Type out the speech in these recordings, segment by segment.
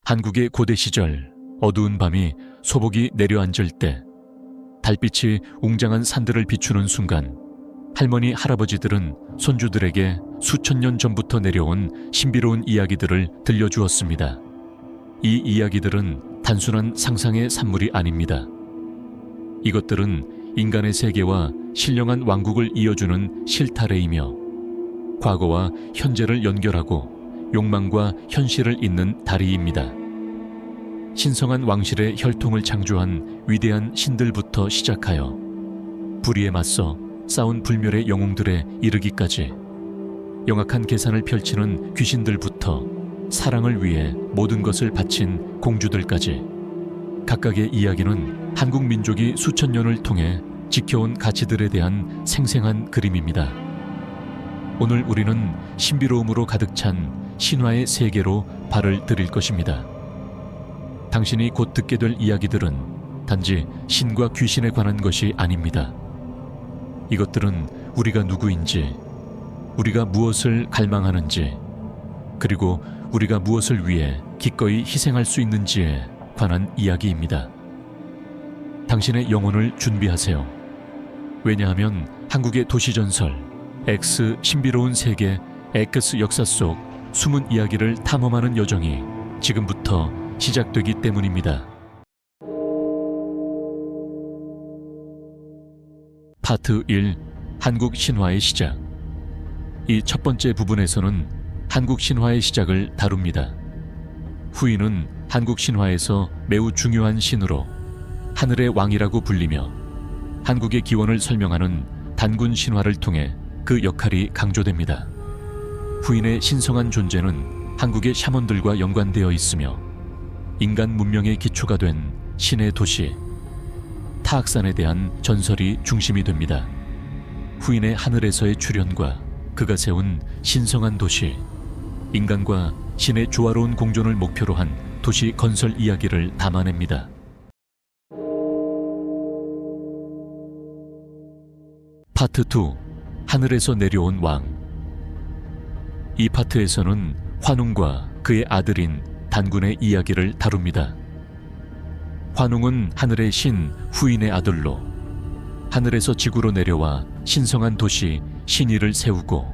한국의 고대 시절 어두운 밤이 소복이 내려앉을 때 달빛이 웅장한 산들을 비추는 순간 할머니, 할아버지들은 손주들에게 수천 년 전부터 내려온 신비로운 이야기들을 들려주었습니다. 이 이야기들은 단순한 상상의 산물이 아닙니다. 이것들은 인간의 세계와 신령한 왕국을 이어주는 실타래이며 과거와 현재를 연결하고 욕망과 현실을 잇는 다리입니다. 신성한 왕실의 혈통을 창조한 위대한 신들부터 시작하여 불의에 맞서 싸운 불멸의 영웅들에 이르기까지 영악한 계산을 펼치는 귀신들부터 사랑을 위해 모든 것을 바친 공주들까지 각각의 이야기는 한국 민족이 수천 년을 통해 지켜온 가치들에 대한 생생한 그림입니다. 오늘 우리는 신비로움으로 가득 찬 신화의 세계로 발을 들일 것입니다. 당신이 곧 듣게 될 이야기들은 단지 신과 귀신에 관한 것이 아닙니다. 이것들은 우리가 누구인지, 우리가 무엇을 갈망하는지, 그리고 우리가 무엇을 위해 기꺼이 희생할 수 있는지에 관한 이야기입니다. 당신의 영혼을 준비하세요. 왜냐하면 한국의 도시전설, X 신비로운 세계, X 역사 속 숨은 이야기를 탐험하는 여정이 지금부터 시작되기 때문입니다. 파트 1. 한국 신화의 시작. 이 첫 번째 부분에서는 한국 신화의 시작을 다룹니다. 후인은 한국 신화에서 매우 중요한 신으로 하늘의 왕이라고 불리며 한국의 기원을 설명하는 단군 신화를 통해 그 역할이 강조됩니다. 후인의 신성한 존재는 한국의 샤먼들과 연관되어 있으며 인간 문명의 기초가 된 신의 도시 타악산에 대한 전설이 중심이 됩니다. 후인의 하늘에서의 출현과 그가 세운 신성한 도시, 인간과 신의 조화로운 공존을 목표로 한 도시 건설 이야기를 담아냅니다. 파트 2. 하늘에서 내려온 왕. 이 파트에서는 환웅과 그의 아들인 단군의 이야기를 다룹니다. 환웅은 하늘의 신 후인의 아들로 하늘에서 지구로 내려와 신성한 도시 신의를 세우고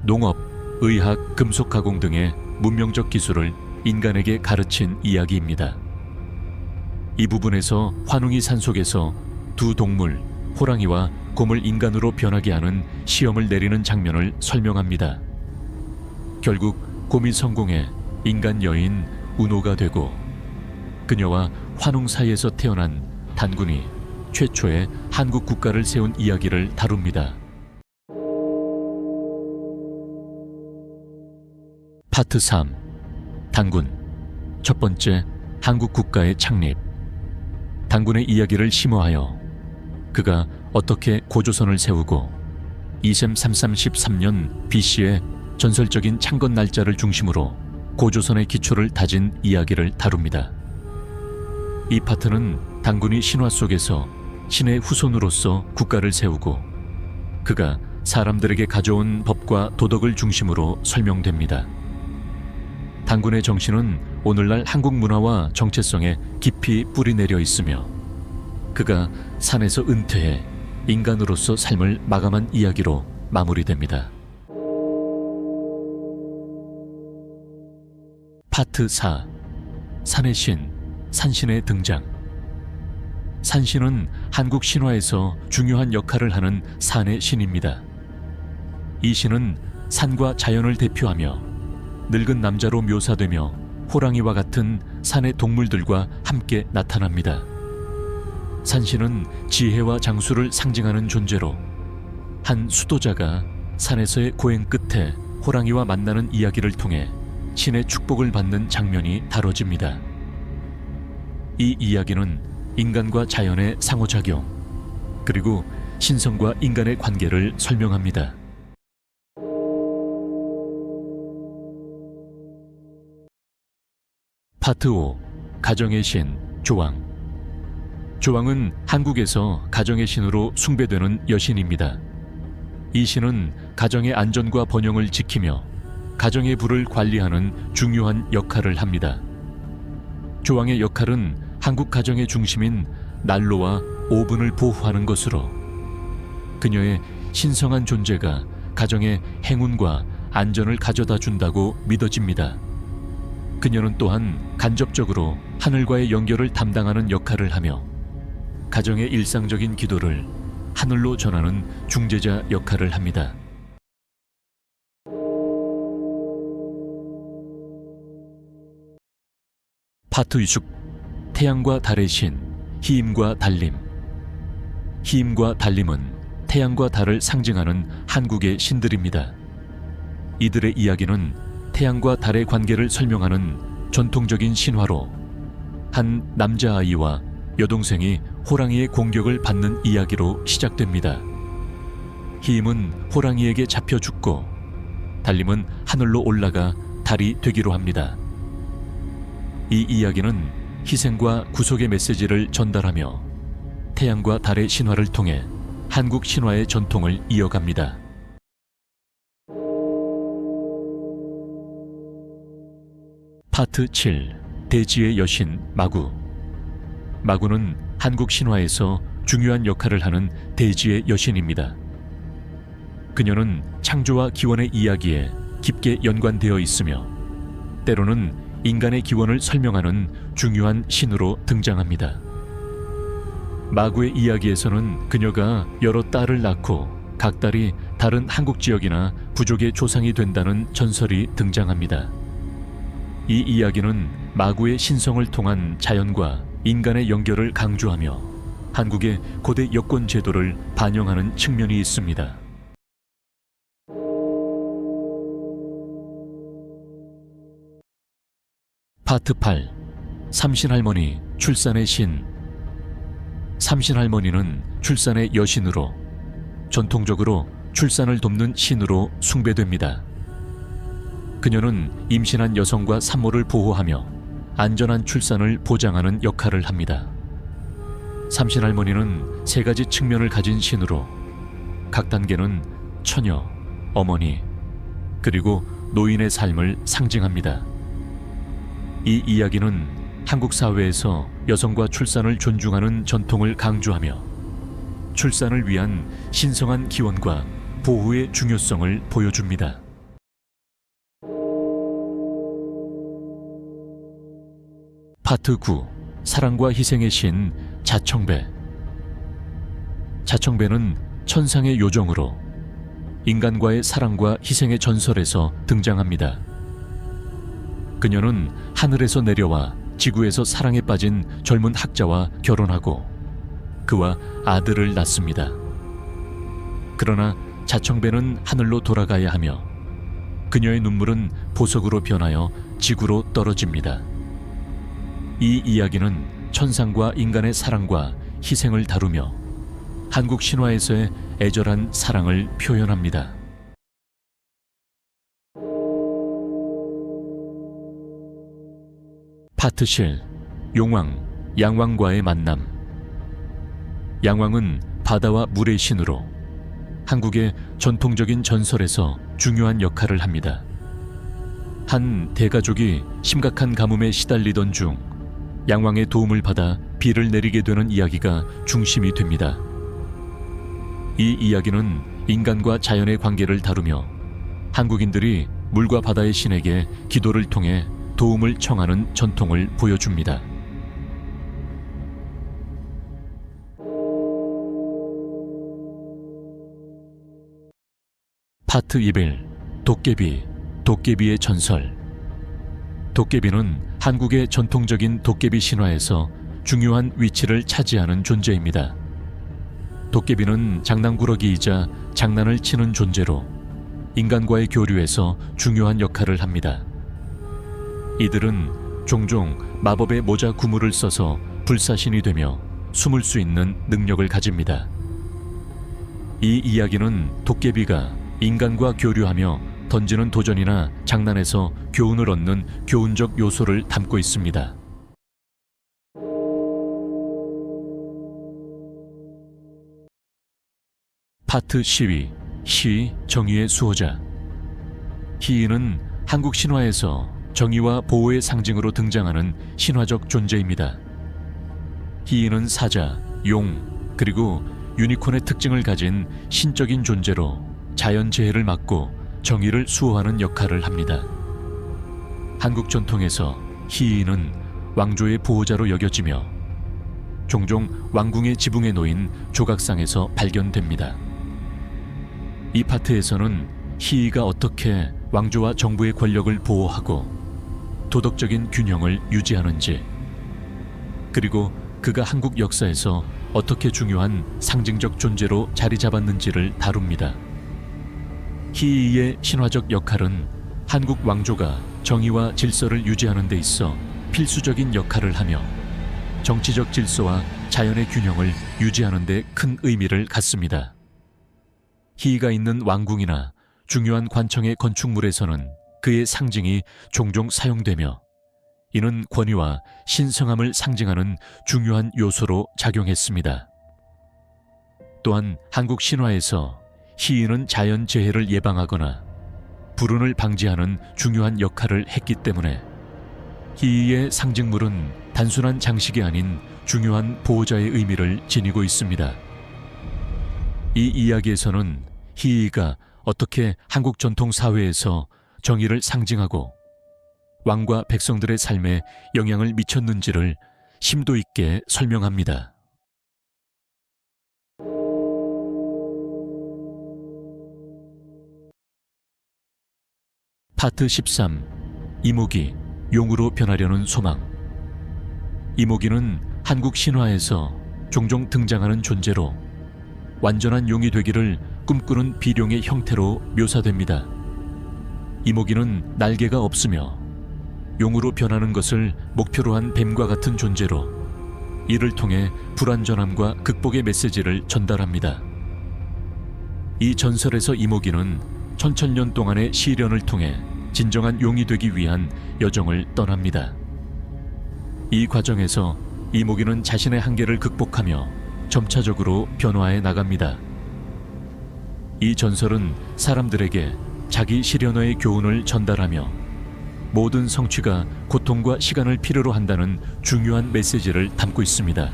농업, 의학, 금속 가공 등의 문명적 기술을 인간에게 가르친 이야기입니다. 이 부분에서 환웅이 산속에서 두 동물, 호랑이와 곰을 인간으로 변하게 하는 시험을 내리는 장면을 설명합니다. 결국 곰이 성공해 인간 여인 운호가 되고 그녀와 환웅 사이에서 태어난 단군이 최초의 한국 국가를 세운 이야기를 다룹니다. 파트 3. 단군. 첫 번째, 한국 국가의 창립. 단군의 이야기를 심화하여 그가 어떻게 고조선을 세우고 2셈 3313년 BC의 전설적인 창건 날짜를 중심으로 고조선의 기초를 다진 이야기를 다룹니다. 이 파트는 단군이 신화 속에서 신의 후손으로서 국가를 세우고 그가 사람들에게 가져온 법과 도덕을 중심으로 설명됩니다. 단군의 정신은 오늘날 한국 문화와 정체성에 깊이 뿌리내려 있으며 그가 산에서 은퇴해 인간으로서 삶을 마감한 이야기로 마무리됩니다. 파트 4. 산의 신, 산신의 등장. 산신은 한국 신화에서 중요한 역할을 하는 산의 신입니다. 이 신은 산과 자연을 대표하며 늙은 남자로 묘사되며 호랑이와 같은 산의 동물들과 함께 나타납니다. 산신은 지혜와 장수를 상징하는 존재로 한 수도자가 산에서의 고행 끝에 호랑이와 만나는 이야기를 통해 신의 축복을 받는 장면이 다뤄집니다. 이 이야기는 인간과 자연의 상호작용, 그리고 신성과 인간의 관계를 설명합니다. 파트 5. 가정의 신, 조왕. 조왕은 한국에서 가정의 신으로 숭배되는 여신입니다. 이 신은 가정의 안전과 번영을 지키며 가정의 부를 관리하는 중요한 역할을 합니다. 조왕의 역할은 한국 가정의 중심인 난로와 오븐을 보호하는 것으로 그녀의 신성한 존재가 가정의 행운과 안전을 가져다 준다고 믿어집니다. 그녀는 또한 간접적으로 하늘과의 연결을 담당하는 역할을 하며 가정의 일상적인 기도를 하늘로 전하는 중재자 역할을 합니다. 파트 6. 태양과 달의 신, 희임과 달림. 희임과 달림은 태양과 달을 상징하는 한국의 신들입니다. 이들의 이야기는 태양과 달의 관계를 설명하는 전통적인 신화로 한 남자아이와 여동생이 호랑이의 공격을 받는 이야기로 시작됩니다. 희임은 호랑이에게 잡혀 죽고 달림은 하늘로 올라가 달이 되기로 합니다. 이 이야기는 희생과 구속의 메시지를 전달하며 태양과 달의 신화를 통해 한국 신화의 전통을 이어갑니다. 파트 7. 대지의 여신 마구. 마구는 한국 신화에서 중요한 역할을 하는 대지의 여신입니다. 그녀는 창조와 기원의 이야기에 깊게 연관되어 있으며 때로는 인간의 기원을 설명하는 중요한 신으로 등장합니다. 마구의 이야기에서는 그녀가 여러 딸을 낳고 각 딸이 다른 한국 지역이나 부족의 조상이 된다는 전설이 등장합니다. 이 이야기는 마구의 신성을 통한 자연과 인간의 연결을 강조하며 한국의 고대 여권 제도를 반영하는 측면이 있습니다. 파트 8. 삼신할머니, 출산의 신. 삼신할머니는 출산의 여신으로 전통적으로 출산을 돕는 신으로 숭배됩니다. 그녀는 임신한 여성과 산모를 보호하며 안전한 출산을 보장하는 역할을 합니다. 삼신할머니는 세 가지 측면을 가진 신으로 각 단계는 처녀, 어머니, 그리고 노인의 삶을 상징합니다. 이 이야기는 한국 사회에서 여성과 출산을 존중하는 전통을 강조하며 출산을 위한 신성한 기원과 보호의 중요성을 보여줍니다. 파트 9. 사랑과 희생의 신 자청배. 자청배는 천상의 요정으로 인간과의 사랑과 희생의 전설에서 등장합니다. 그녀는 하늘에서 내려와 지구에서 사랑에 빠진 젊은 학자와 결혼하고 그와 아들을 낳습니다. 그러나 자청배는 하늘로 돌아가야 하며 그녀의 눈물은 보석으로 변하여 지구로 떨어집니다. 이 이야기는 천상과 인간의 사랑과 희생을 다루며 한국 신화에서의 애절한 사랑을 표현합니다. 파트 7. 용왕, 양왕과의 만남. 양왕은 바다와 물의 신으로 한국의 전통적인 전설에서 중요한 역할을 합니다. 한 대가족이 심각한 가뭄에 시달리던 중 양왕의 도움을 받아 비를 내리게 되는 이야기가 중심이 됩니다. 이 이야기는 인간과 자연의 관계를 다루며 한국인들이 물과 바다의 신에게 기도를 통해 도움을 청하는 전통을 보여줍니다. 파트 21. 도깨비, 도깨비의 전설. 도깨비는 한국의 전통적인 도깨비 신화에서 중요한 위치를 차지하는 존재입니다. 도깨비는 장난꾸러기이자 장난을 치는 존재로 인간과의 교류에서 중요한 역할을 합니다. 이들은 종종 마법의 모자 구물을 써서 불사신이 되며 숨을 수 있는 능력을 가집니다. 이 이야기는 도깨비가 인간과 교류하며 던지는 도전이나 장난에서 교훈을 얻는 교훈적 요소를 담고 있습니다. 파트 12. 시, 정의의 수호자. 희인은 한국 신화에서 정의와 보호의 상징으로 등장하는 신화적 존재입니다. 희인은 사자, 용, 그리고 유니콘의 특징을 가진 신적인 존재로 자연재해를 막고 정의를 수호하는 역할을 합니다. 한국 전통에서 희인은 왕조의 보호자로 여겨지며 종종 왕궁의 지붕에 놓인 조각상에서 발견됩니다. 이 파트에서는 희이가 어떻게 왕조와 정부의 권력을 보호하고 도덕적인 균형을 유지하는지, 그리고 그가 한국 역사에서 어떻게 중요한 상징적 존재로 자리 잡았는지를 다룹니다. 희이의 신화적 역할은 한국 왕조가 정의와 질서를 유지하는 데 있어 필수적인 역할을 하며 정치적 질서와 자연의 균형을 유지하는 데 큰 의미를 갖습니다. 희이가 있는 왕궁이나 중요한 관청의 건축물에서는 그의 상징이 종종 사용되며 이는 권위와 신성함을 상징하는 중요한 요소로 작용했습니다. 또한 한국 신화에서 희인은 자연재해를 예방하거나 불운을 방지하는 중요한 역할을 했기 때문에 희이의 상징물은 단순한 장식이 아닌 중요한 보호자의 의미를 지니고 있습니다. 이 이야기에서는 희이가 어떻게 한국 전통 사회에서 정의를 상징하고 왕과 백성들의 삶에 영향을 미쳤는지를 심도 있게 설명합니다. 파트 13. 이모기, 용으로 변하려는 소망. 이모기는 한국 신화에서 종종 등장하는 존재로 완전한 용이 되기를 꿈꾸는 비룡의 형태로 묘사됩니다. 이모기는 날개가 없으며 용으로 변하는 것을 목표로 한 뱀과 같은 존재로 이를 통해 불완전함과 극복의 메시지를 전달합니다. 이 전설에서 이모기는 천천년 동안의 시련을 통해 진정한 용이 되기 위한 여정을 떠납니다. 이 과정에서 이모기는 자신의 한계를 극복하며 점차적으로 변화해 나갑니다. 이 전설은 사람들에게 자기 시련의 교훈을 전달하며 모든 성취가 고통과 시간을 필요로 한다는 중요한 메시지를 담고 있습니다.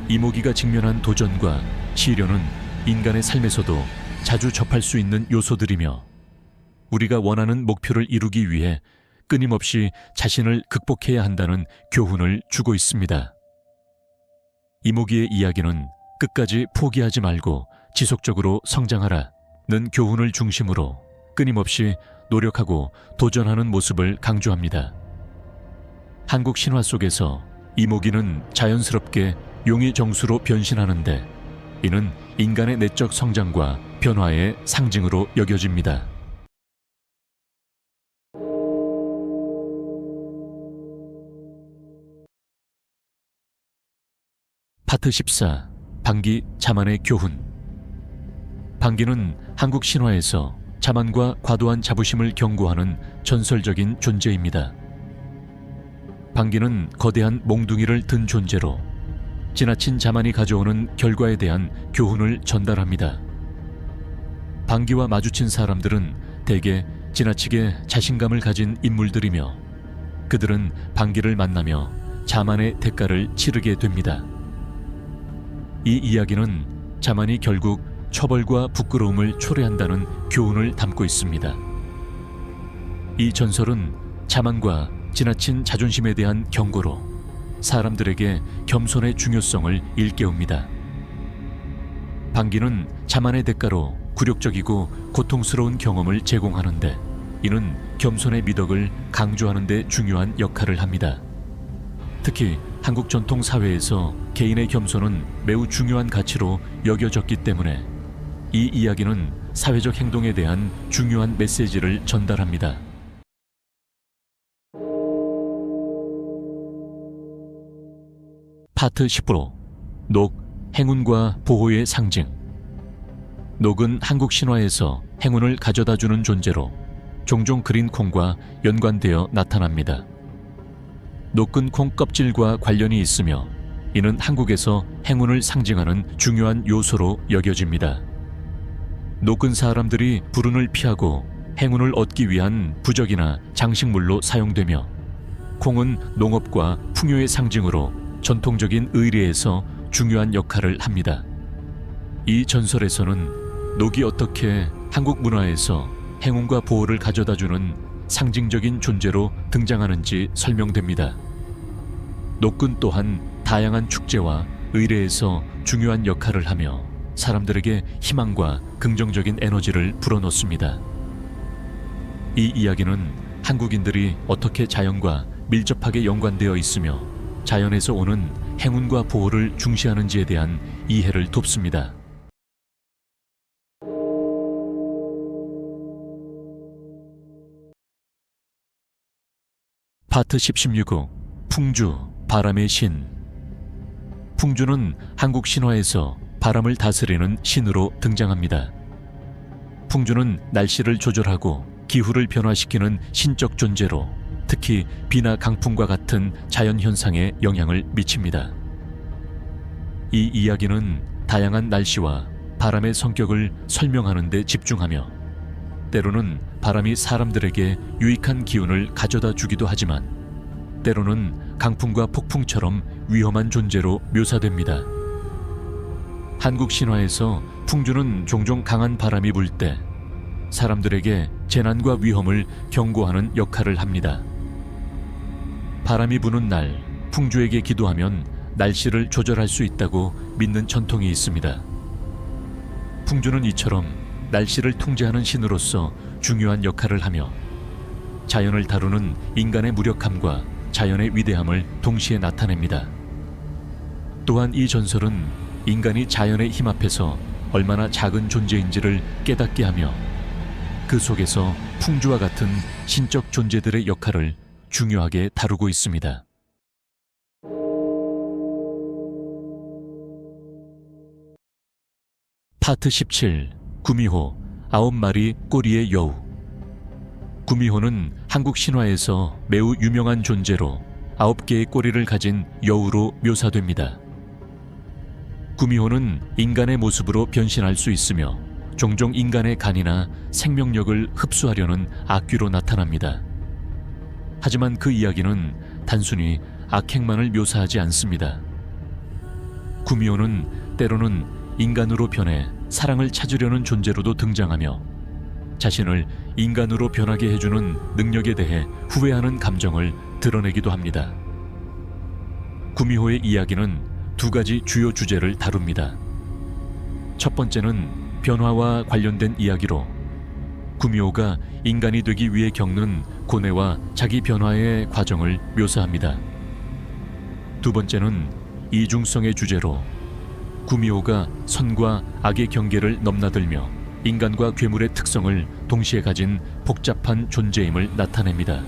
이모기가 직면한 도전과 시련은 인간의 삶에서도 자주 접할 수 있는 요소들이며 우리가 원하는 목표를 이루기 위해 끊임없이 자신을 극복해야 한다는 교훈을 주고 있습니다. 이모기의 이야기는 끝까지 포기하지 말고 지속적으로 성장하라는 교훈을 중심으로 끊임없이 노력하고 도전하는 모습을 강조합니다. 한국 신화 속에서 이모기는 자연스럽게 용의 정수로 변신하는데 이는 인간의 내적 성장과 변화의 상징으로 여겨집니다. 파트 14. 방기, 자만의 교훈. 방기는 한국 신화에서 자만과 과도한 자부심을 경고하는 전설적인 존재입니다. 방기는 거대한 몽둥이를 든 존재로 지나친 자만이 가져오는 결과에 대한 교훈을 전달합니다. 방기와 마주친 사람들은 대개 지나치게 자신감을 가진 인물들이며 그들은 방기를 만나며 자만의 대가를 치르게 됩니다. 이 이야기는 자만이 결국 처벌과 부끄러움을 초래한다는 교훈을 담고 있습니다. 이 전설은 자만과 지나친 자존심에 대한 경고로 사람들에게 겸손의 중요성을 일깨웁니다. 방기는 자만의 대가로 굴욕적이고 고통스러운 경험을 제공하는데 이는 겸손의 미덕을 강조하는 데 중요한 역할을 합니다. 특히 한국 전통 사회에서 개인의 겸손은 매우 중요한 가치로 여겨졌기 때문에 이 이야기는 사회적 행동에 대한 중요한 메시지를 전달합니다. 파트 10. 녹, 행운과 보호의 상징. 녹은 한국 신화에서 행운을 가져다주는 존재로 종종 그린 콩과 연관되어 나타납니다. 녹은 콩 껍질과 관련이 있으며 이는 한국에서 행운을 상징하는 중요한 요소로 여겨집니다. 녹은 사람들이 불운을 피하고 행운을 얻기 위한 부적이나 장식물로 사용되며, 콩은 농업과 풍요의 상징으로 전통적인 의례에서 중요한 역할을 합니다. 이 전설에서는 녹이 어떻게 한국 문화에서 행운과 보호를 가져다주는 상징적인 존재로 등장하는지 설명됩니다. 녹은 또한 다양한 축제와 의례에서 중요한 역할을 하며 사람들에게 희망과 긍정적인 에너지를 불어넣습니다. 이 이야기는 한국인들이 어떻게 자연과 밀접하게 연관되어 있으며 자연에서 오는 행운과 보호를 중시하는지에 대한 이해를 돕습니다. 파트 16호 풍주, 바람의 신. 풍주는 한국 신화에서 바람을 다스리는 신으로 등장합니다. 풍주는 날씨를 조절하고 기후를 변화시키는 신적 존재로 특히 비나 강풍과 같은 자연현상에 영향을 미칩니다. 이 이야기는 다양한 날씨와 바람의 성격을 설명하는 데 집중하며 때로는 바람이 사람들에게 유익한 기운을 가져다 주기도 하지만 때로는 강풍과 폭풍처럼 위험한 존재로 묘사됩니다. 한국 신화에서 풍주는 종종 강한 바람이 불 때 사람들에게 재난과 위험을 경고하는 역할을 합니다. 바람이 부는 날 풍주에게 기도하면 날씨를 조절할 수 있다고 믿는 전통이 있습니다. 풍주는 이처럼 날씨를 통제하는 신으로서 중요한 역할을 하며 자연을 다루는 인간의 무력함과 자연의 위대함을 동시에 나타냅니다. 또한 이 전설은 인간이 자연의 힘 앞에서 얼마나 작은 존재인지를 깨닫게 하며 그 속에서 풍주와 같은 신적 존재들의 역할을 중요하게 다루고 있습니다. 파트 17 구미호 9마리 꼬리의 여우. 구미호는 한국 신화에서 매우 유명한 존재로 9개의 꼬리를 가진 여우로 묘사됩니다. 구미호는 인간의 모습으로 변신할 수 있으며 종종 인간의 간이나 생명력을 흡수하려는 악귀로 나타납니다. 하지만 그 이야기는 단순히 악행만을 묘사하지 않습니다. 구미호는 때로는 인간으로 변해 사랑을 찾으려는 존재로도 등장하며 자신을 인간으로 변하게 해주는 능력에 대해 후회하는 감정을 드러내기도 합니다. 구미호의 이야기는 두 가지 주요 주제를 다룹니다. 첫 번째는 변화와 관련된 이야기로 구미호가 인간이 되기 위해 겪는 고뇌와 자기 변화의 과정을 묘사합니다. 두 번째는 이중성의 주제로 구미호가 선과 악의 경계를 넘나들며 인간과 괴물의 특성을 동시에 가진 복잡한 존재임을 나타냅니다.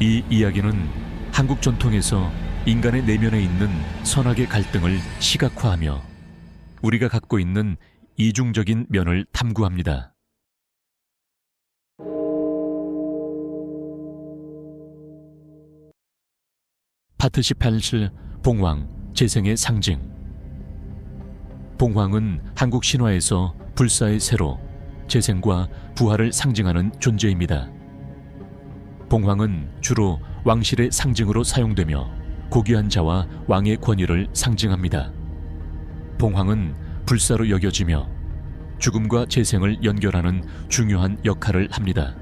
이 이야기는 한국 전통에서 인간의 내면에 있는 선악의 갈등을 시각화하며 우리가 갖고 있는 이중적인 면을 탐구합니다. 파트 18 봉황, 재생의 상징. 봉황은 한국 신화에서 불사의 새로, 재생과 부활을 상징하는 존재입니다. 봉황은 주로 왕실의 상징으로 사용되며 고귀한 자와 왕의 권위를 상징합니다. 봉황은 불사로 여겨지며 죽음과 재생을 연결하는 중요한 역할을 합니다.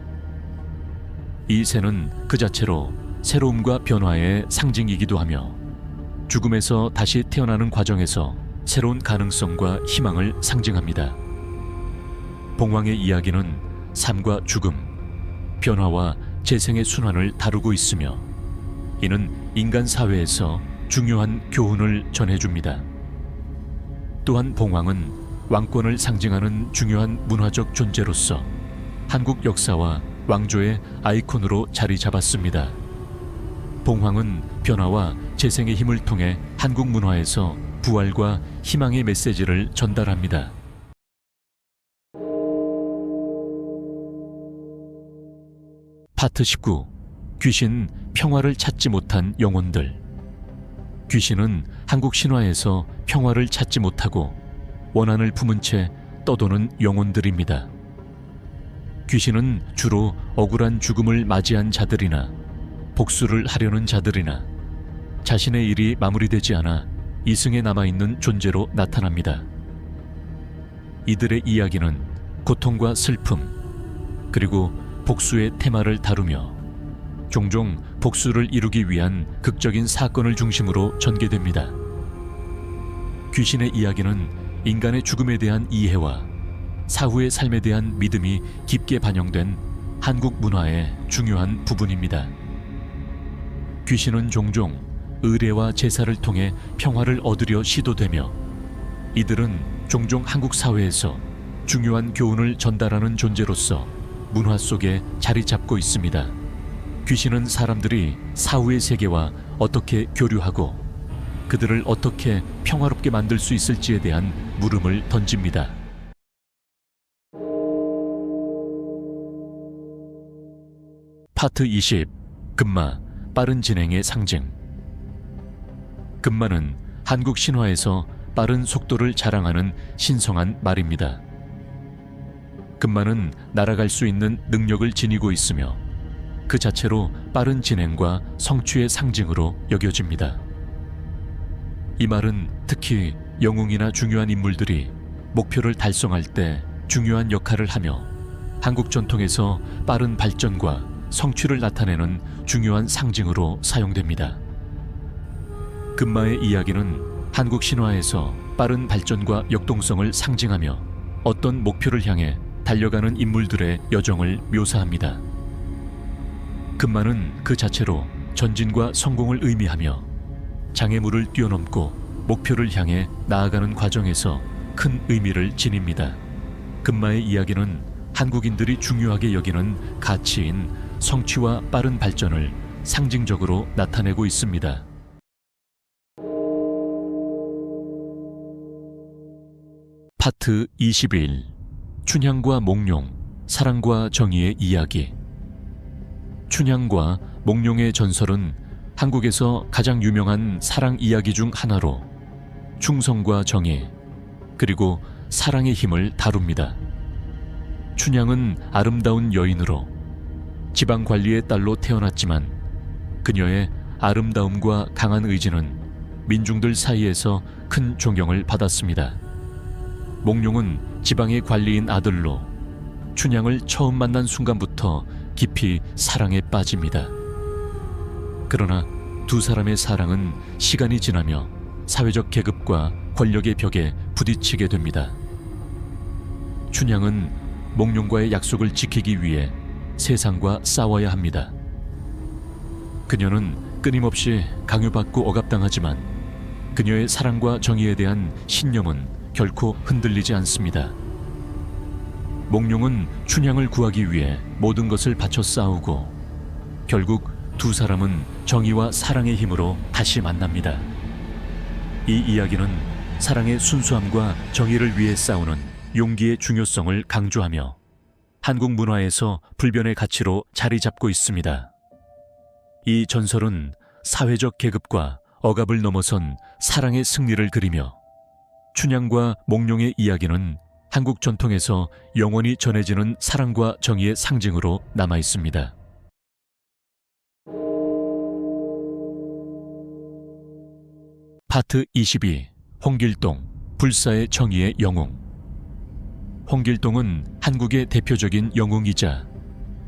이 새는 그 자체로 새로움과 변화의 상징이기도 하며 죽음에서 다시 태어나는 과정에서 새로운 가능성과 희망을 상징합니다. 봉황의 이야기는 삶과 죽음, 변화와 재생의 순환을 다루고 있으며 이는 인간 사회에서 중요한 교훈을 전해줍니다. 또한 봉황은 왕권을 상징하는 중요한 문화적 존재로서 한국 역사와 왕조의 아이콘으로 자리 잡았습니다. 봉황은 변화와 재생의 힘을 통해 한국 문화에서 부활과 희망의 메시지를 전달합니다. 파트 19 귀신, 평화를 찾지 못한 영혼들. 귀신은 한국 신화에서 평화를 찾지 못하고 원한을 품은 채 떠도는 영혼들입니다. 귀신은 주로 억울한 죽음을 맞이한 자들이나 복수를 하려는 자들이나 자신의 일이 마무리되지 않아 이승에 남아있는 존재로 나타납니다. 이들의 이야기는 고통과 슬픔, 그리고 복수의 테마를 다루며 종종 복수를 이루기 위한 극적인 사건을 중심으로 전개됩니다. 귀신의 이야기는 인간의 죽음에 대한 이해와 사후의 삶에 대한 믿음이 깊게 반영된 한국 문화의 중요한 부분입니다. 귀신은 종종 의례와 제사를 통해 평화를 얻으려 시도되며 이들은 종종 한국 사회에서 중요한 교훈을 전달하는 존재로서 문화 속에 자리 잡고 있습니다. 귀신은 사람들이 사후의 세계와 어떻게 교류하고 그들을 어떻게 평화롭게 만들 수 있을지에 대한 물음을 던집니다. 파트 20. 금마, 빠른 진행의 상징. 금마는 한국 신화에서 빠른 속도를 자랑하는 신성한 말입니다. 금마는 날아갈 수 있는 능력을 지니고 있으며 그 자체로 빠른 진행과 성취의 상징으로 여겨집니다. 이 말은 특히 영웅이나 중요한 인물들이 목표를 달성할 때 중요한 역할을 하며 한국 전통에서 빠른 발전과 성취를 나타내는 중요한 상징으로 사용됩니다. 금마의 이야기는 한국 신화에서 빠른 발전과 역동성을 상징하며 어떤 목표를 향해 달려가는 인물들의 여정을 묘사합니다. 금마는 그 자체로 전진과 성공을 의미하며 장애물을 뛰어넘고 목표를 향해 나아가는 과정에서 큰 의미를 지닙니다. 금마의 이야기는 한국인들이 중요하게 여기는 가치인 성취와 빠른 발전을 상징적으로 나타내고 있습니다. 파트 21. 춘향과 몽룡, 사랑과 정의의 이야기. 춘향과 몽룡의 전설은 한국에서 가장 유명한 사랑 이야기 중 하나로 충성과 정의, 그리고 사랑의 힘을 다룹니다. 춘향은 아름다운 여인으로 지방 관리의 딸로 태어났지만 그녀의 아름다움과 강한 의지는 민중들 사이에서 큰 존경을 받았습니다. 몽룡은 지방의 관리인 아들로 춘향을 처음 만난 순간부터 깊이 사랑에 빠집니다. 그러나 두 사람의 사랑은 시간이 지나며 사회적 계급과 권력의 벽에 부딪히게 됩니다. 춘향은 몽룡과의 약속을 지키기 위해 세상과 싸워야 합니다. 그녀는 끊임없이 강요받고 억압당하지만 그녀의 사랑과 정의에 대한 신념은 결코 흔들리지 않습니다. 몽룡은 춘향을 구하기 위해 모든 것을 바쳐 싸우고 결국 두 사람은 정의와 사랑의 힘으로 다시 만납니다. 이 이야기는 사랑의 순수함과 정의를 위해 싸우는 용기의 중요성을 강조하며 한국 문화에서 불변의 가치로 자리 잡고 있습니다. 이 전설은 사회적 계급과 억압을 넘어선 사랑의 승리를 그리며 춘향과 몽룡의 이야기는 한국 전통에서 영원히 전해지는 사랑과 정의의 상징으로 남아 있습니다. 파트 22. 홍길동, 불사의 정의의 영웅. 홍길동은 한국의 대표적인 영웅이자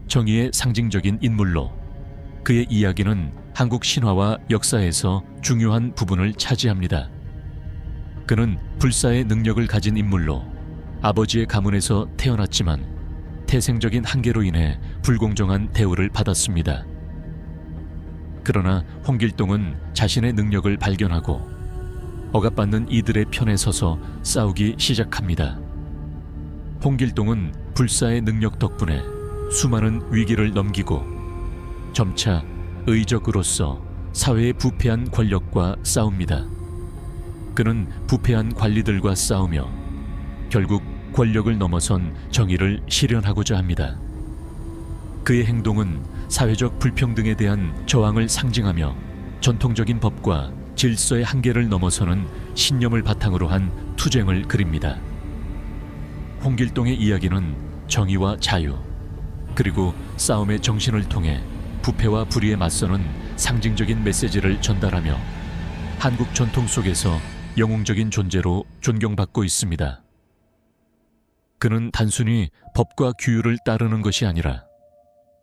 정의의 상징적인 인물로 그의 이야기는 한국 신화와 역사에서 중요한 부분을 차지합니다. 그는 불사의 능력을 가진 인물로 아버지의 가문에서 태어났지만 태생적인 한계로 인해 불공정한 대우를 받았습니다. 그러나 홍길동은 자신의 능력을 발견하고 억압받는 이들의 편에 서서 싸우기 시작합니다. 홍길동은 불사의 능력 덕분에 수많은 위기를 넘기고 점차 의적으로서 사회의 부패한 권력과 싸웁니다. 그는 부패한 관리들과 싸우며 결국 권력을 넘어선 정의를 실현하고자 합니다. 그의 행동은 사회적 불평등에 대한 저항을 상징하며 전통적인 법과 질서의 한계를 넘어서는 신념을 바탕으로 한 투쟁을 그립니다. 홍길동의 이야기는 정의와 자유, 그리고 싸움의 정신을 통해 부패와 불의에 맞서는 상징적인 메시지를 전달하며 한국 전통 속에서 영웅적인 존재로 존경받고 있습니다. 그는 단순히 법과 규율을 따르는 것이 아니라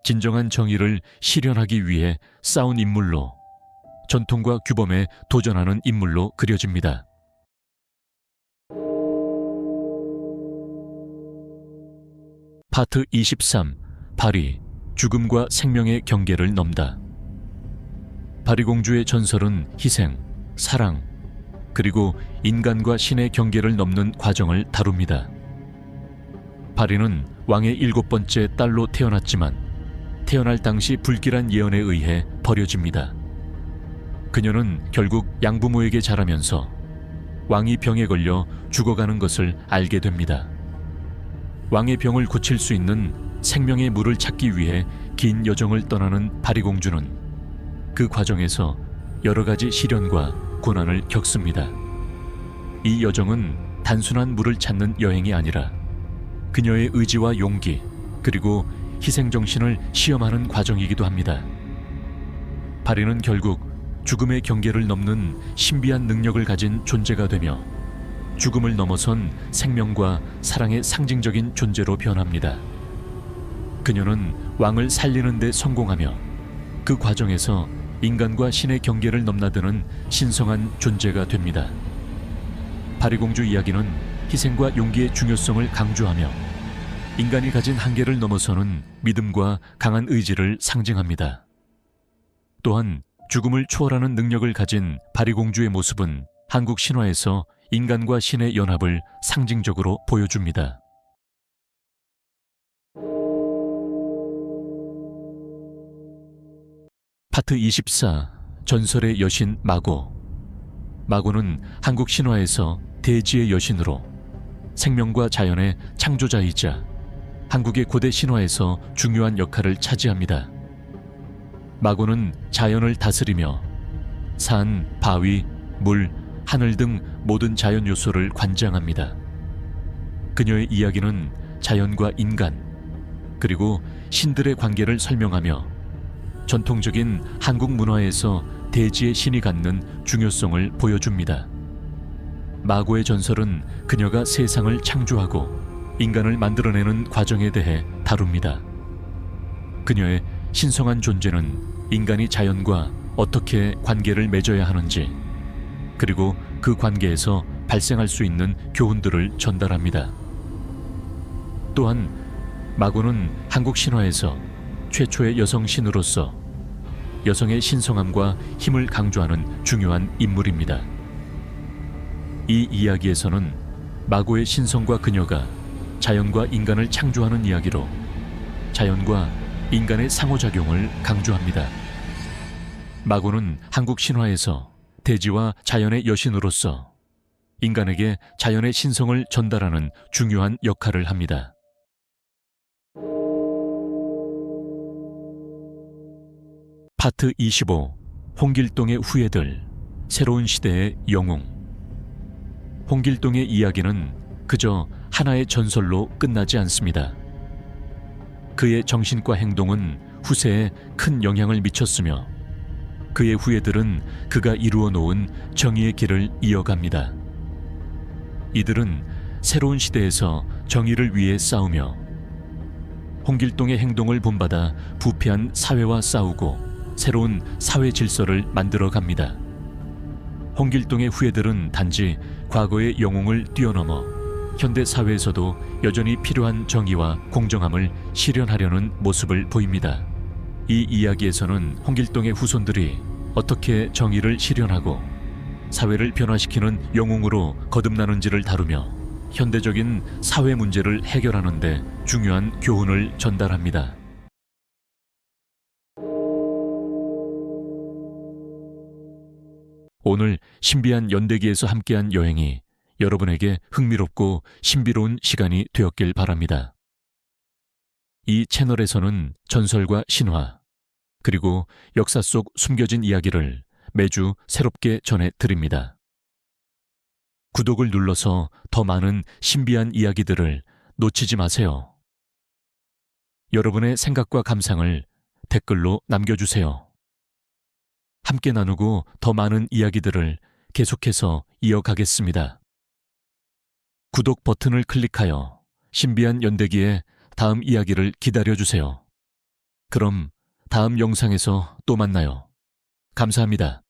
진정한 정의를 실현하기 위해 싸운 인물로, 전통과 규범에 도전하는 인물로 그려집니다. 파트 23. 바리, 죽음과 생명의 경계를 넘다. 바리공주의 전설은 희생, 사랑, 그리고 인간과 신의 경계를 넘는 과정을 다룹니다. 바리는 왕의 7번째 딸로 태어났지만 태어날 당시 불길한 예언에 의해 버려집니다. 그녀는 결국 양부모에게 자라면서 왕이 병에 걸려 죽어가는 것을 알게 됩니다. 왕의 병을 고칠 수 있는 생명의 물을 찾기 위해 긴 여정을 떠나는 바리공주는 그 과정에서 여러 가지 시련과 고난을 겪습니다. 이 여정은 단순한 물을 찾는 여행이 아니라 그녀의 의지와 용기, 그리고 희생정신을 시험하는 과정이기도 합니다. 바리는 결국 죽음의 경계를 넘는 신비한 능력을 가진 존재가 되며 죽음을 넘어선 생명과 사랑의 상징적인 존재로 변합니다. 그녀는 왕을 살리는 데 성공하며 그 과정에서 인간과 신의 경계를 넘나드는 신성한 존재가 됩니다. 바리공주 이야기는 희생과 용기의 중요성을 강조하며 인간이 가진 한계를 넘어서는 믿음과 강한 의지를 상징합니다. 또한 죽음을 초월하는 능력을 가진 바리공주의 모습은 한국 신화에서 인간과 신의 연합을 상징적으로 보여줍니다. 파트 24. 전설의 여신 마고. 마고는 한국 신화에서 대지의 여신으로 생명과 자연의 창조자이자 한국의 고대 신화에서 중요한 역할을 차지합니다. 마고는 자연을 다스리며 산, 바위, 물, 하늘 등 모든 자연 요소를 관장합니다. 그녀의 이야기는 자연과 인간, 그리고 신들의 관계를 설명하며 전통적인 한국 문화에서 대지의 신이 갖는 중요성을 보여줍니다. 마고의 전설은 그녀가 세상을 창조하고 인간을 만들어내는 과정에 대해 다룹니다. 그녀의 신성한 존재는 인간이 자연과 어떻게 관계를 맺어야 하는지, 그리고 그 관계에서 발생할 수 있는 교훈들을 전달합니다. 또한 마고는 한국 신화에서 최초의 여성 신으로서 여성의 신성함과 힘을 강조하는 중요한 인물입니다. 이 이야기에서는 마고의 신성과 그녀가 자연과 인간을 창조하는 이야기로 자연과 인간의 상호작용을 강조합니다. 마고는 한국 신화에서 대지와 자연의 여신으로서 인간에게 자연의 신성을 전달하는 중요한 역할을 합니다. 파트 25. 홍길동의 후예들, 새로운 시대의 영웅. 홍길동의 이야기는 그저 하나의 전설로 끝나지 않습니다. 그의 정신과 행동은 후세에 큰 영향을 미쳤으며 그의 후예들은 그가 이루어 놓은 정의의 길을 이어갑니다. 이들은 새로운 시대에서 정의를 위해 싸우며 홍길동의 행동을 본받아 부패한 사회와 싸우고 새로운 사회 질서를 만들어 갑니다. 홍길동의 후예들은 단지 과거의 영웅을 뛰어넘어 현대 사회에서도 여전히 필요한 정의와 공정함을 실현하려는 모습을 보입니다. 이 이야기에서는 홍길동의 후손들이 어떻게 정의를 실현하고 사회를 변화시키는 영웅으로 거듭나는지를 다루며 현대적인 사회 문제를 해결하는 데 중요한 교훈을 전달합니다. 오늘 신비한 연대기에서 함께한 여행이 여러분에게 흥미롭고 신비로운 시간이 되었길 바랍니다. 이 채널에서는 전설과 신화, 그리고 역사 속 숨겨진 이야기를 매주 새롭게 전해드립니다. 구독을 눌러서 더 많은 신비한 이야기들을 놓치지 마세요. 여러분의 생각과 감상을 댓글로 남겨주세요. 함께 나누고 더 많은 이야기들을 계속해서 이어가겠습니다. 구독 버튼을 클릭하여 신비한 연대기의 다음 이야기를 기다려주세요. 그럼 다음 영상에서 또 만나요. 감사합니다.